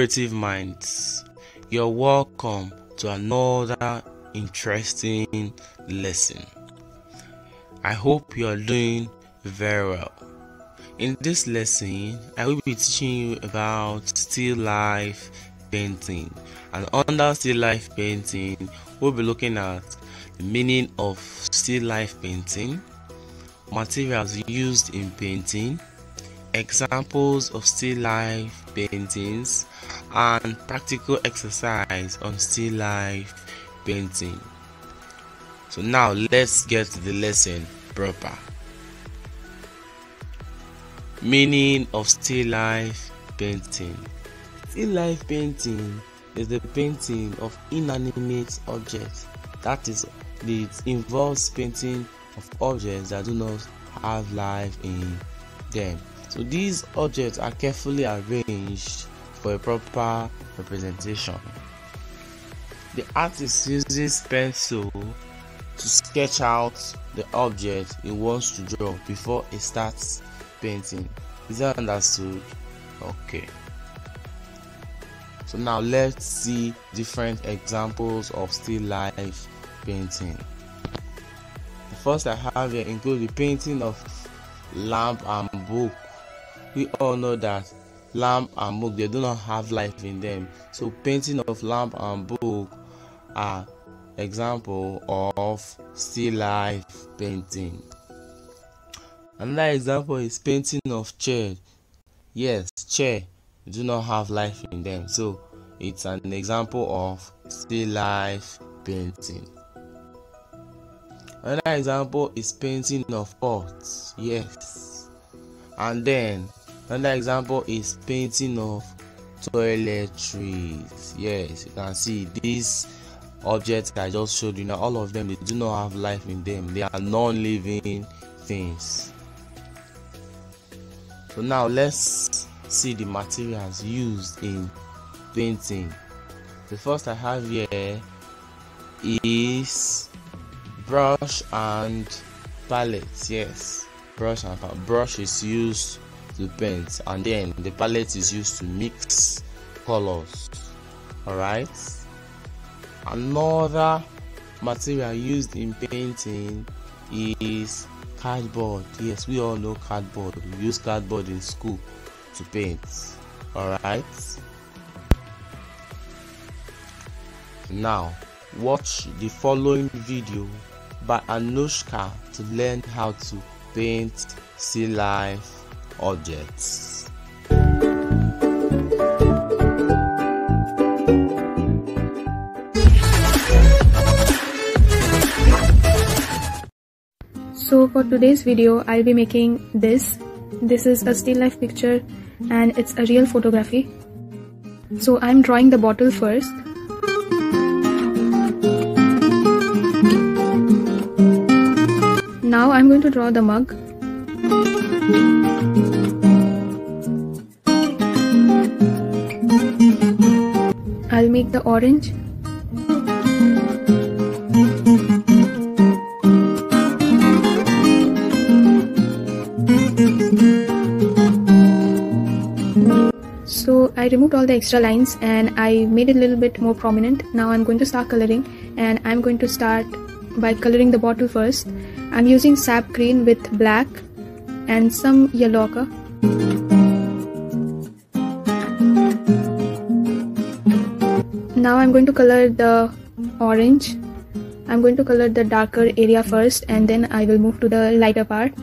Creative Minds. You're welcome to another interesting lesson. I hope you're doing very well. In this lesson, I will be teaching you about still life painting, and under still life painting, we'll be looking at the meaning of still life painting, materials used in painting, examples of still life paintings, and practical exercise on still life painting. So now let's get to the lesson proper. Meaning of still life painting. Still life painting is the painting of inanimate objects. That is, it involves painting of objects that do not have life in them. So these objects are carefully arranged for a proper representation. The artist uses pencil to sketch out the object he wants to draw before he starts painting. Is that understood? Okay. So now let's see different examples of still life painting. The first I have here includes the painting of lamp and book. We all know that lamp and book, they do not have life in them. So painting of lamp and book are example of still life painting. Another example is painting of chair. Yes, chair do not have life in them. So it's an example of still life painting. Another example is painting of pots. Yes. And then another example is painting of toiletries. Yes, you can see these objects I just showed you now, all of them, they do not have life in them. They are non-living things. So now let's see the materials used in painting. The first I have here is brush and palette. Yes, brush and palette. Brush is used to paint, and then the palette is used to mix colors. Alright. Another material used in painting is cardboard. Yes, we all know cardboard. We use cardboard in school to paint. Alright. Now watch the following video by Anushka to learn how to paint still life objects. So for today's video, I'll be making this. This is a still life picture and it's a real photography. So I'm drawing the bottle first. Now I'm going to draw the mug. I'll make the orange. So I removed all the extra lines and I made it a little bit more prominent. Now I'm going to start coloring, and I'm going to start by coloring the bottle first. I'm using sap green with black and some yellow ochre. Now I'm going to color the orange. I'm going to color the darker area first, and then I will move to the lighter part.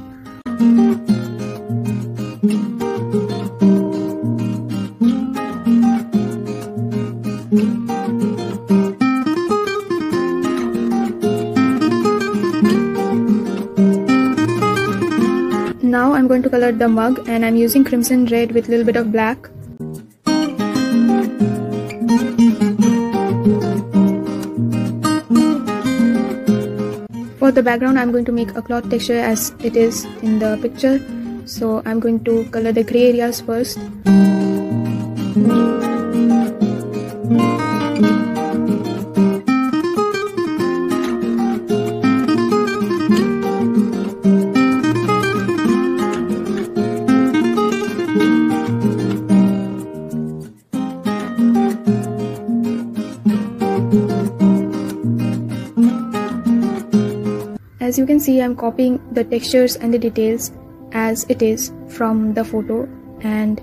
Now I'm going to color the mug, and I'm using crimson red with a little bit of black. For the background, I'm going to make a cloth texture as it is in the picture. So I'm going to color the gray areas first. as you can see, I'm copying the textures and the details as it is from the photo, and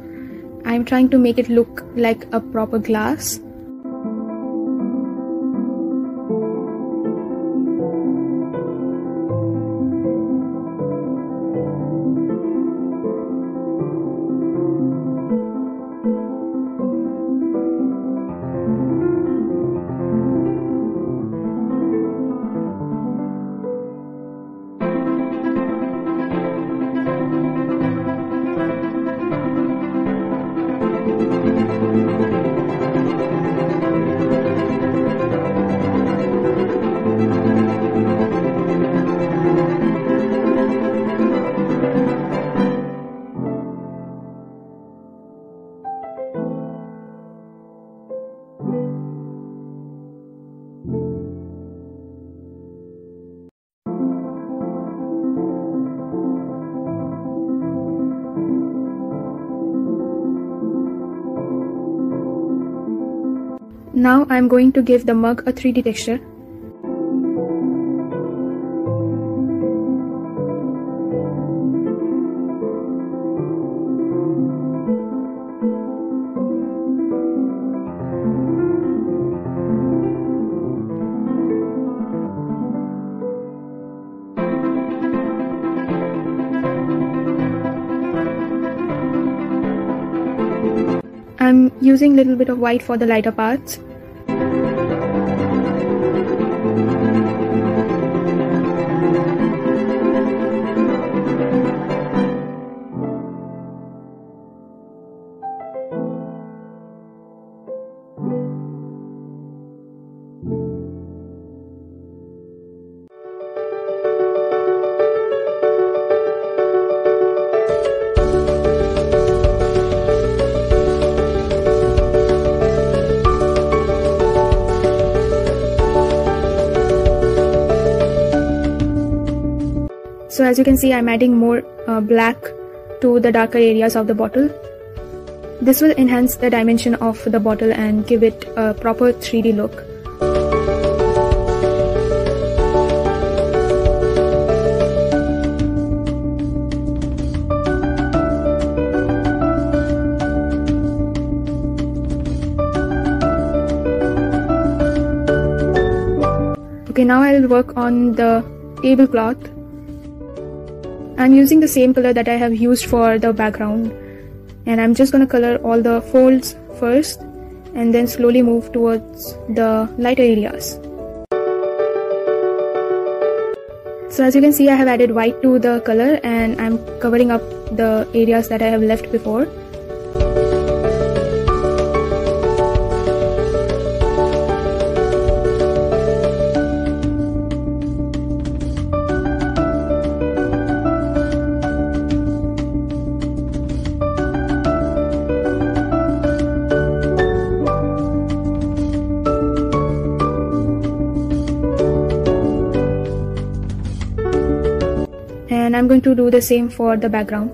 I'm trying to make it look like a proper glass. Now I'm going to give the mug a 3D texture. I'm using a little bit of white for the lighter parts. So as you can see, I'm adding more black to the darker areas of the bottle. This will enhance the dimension of the bottle and give it a proper 3D look. Okay, now I'll work on the tablecloth. I'm using the same color that I have used for the background, and I'm just going to color all the folds first and then slowly move towards the lighter areas. So as you can see, I have added white to the color and I'm covering up the areas that I have left before. And I'm going to do the same for the background.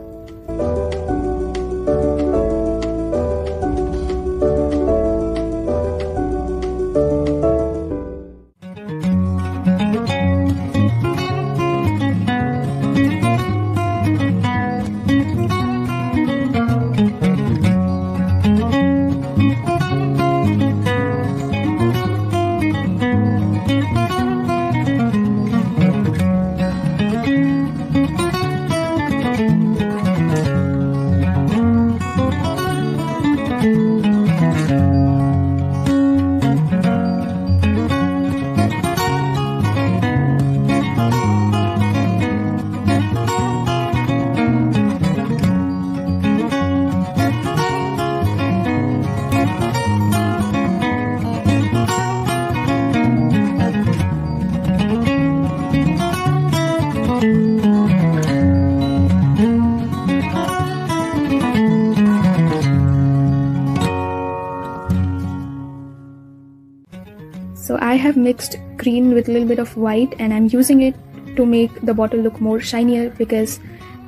So I have mixed green with a little bit of white, and I'm using it to make the bottle look more shinier, because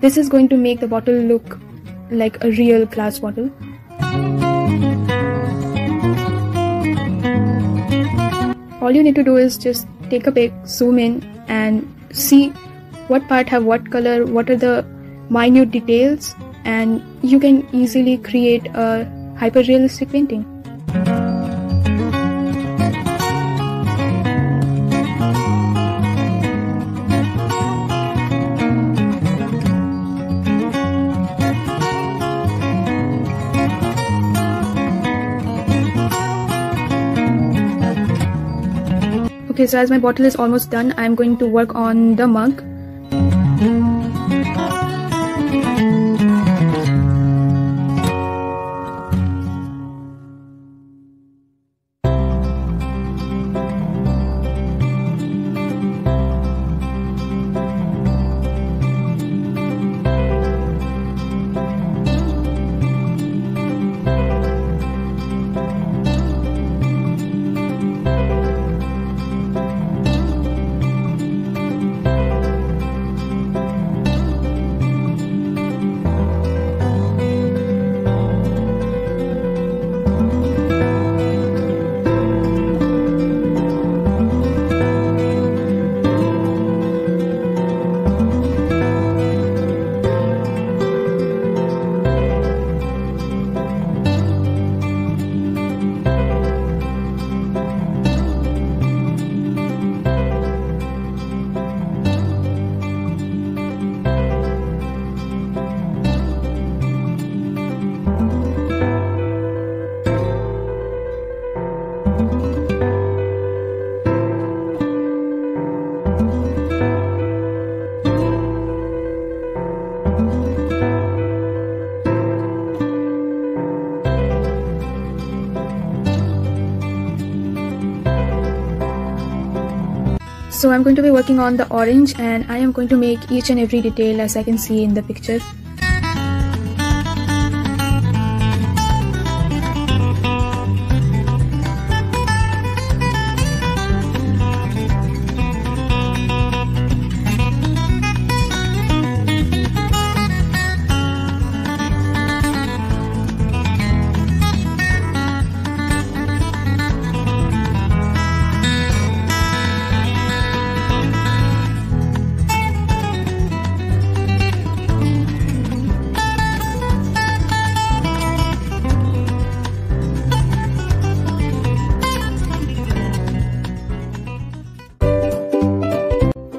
this is going to make the bottle look like a real glass bottle. All you need to do is just take a pic, zoom in and see what part have what color, what are the minute details, and you can easily create a hyper realistic painting. Okay, so as my bottle is almost done, I'm going to work on the mug. So I'm going to be working on the orange, and I am going to make each and every detail as I can see in the picture.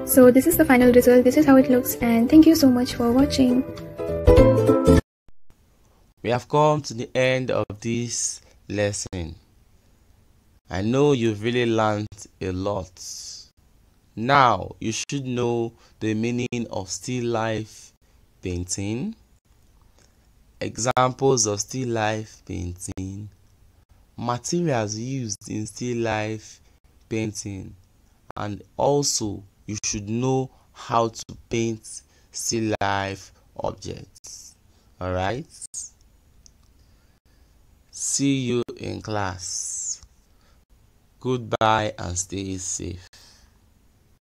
So this is the final result, this is how it looks, and thank you so much for watching. We have come to the end of this lesson. I know you've really learned a lot. Now you should know the meaning of still life painting, examples of still life painting, materials used in still life painting, and also you should know how to paint still life objects. Alright? See you in class. Goodbye and stay safe.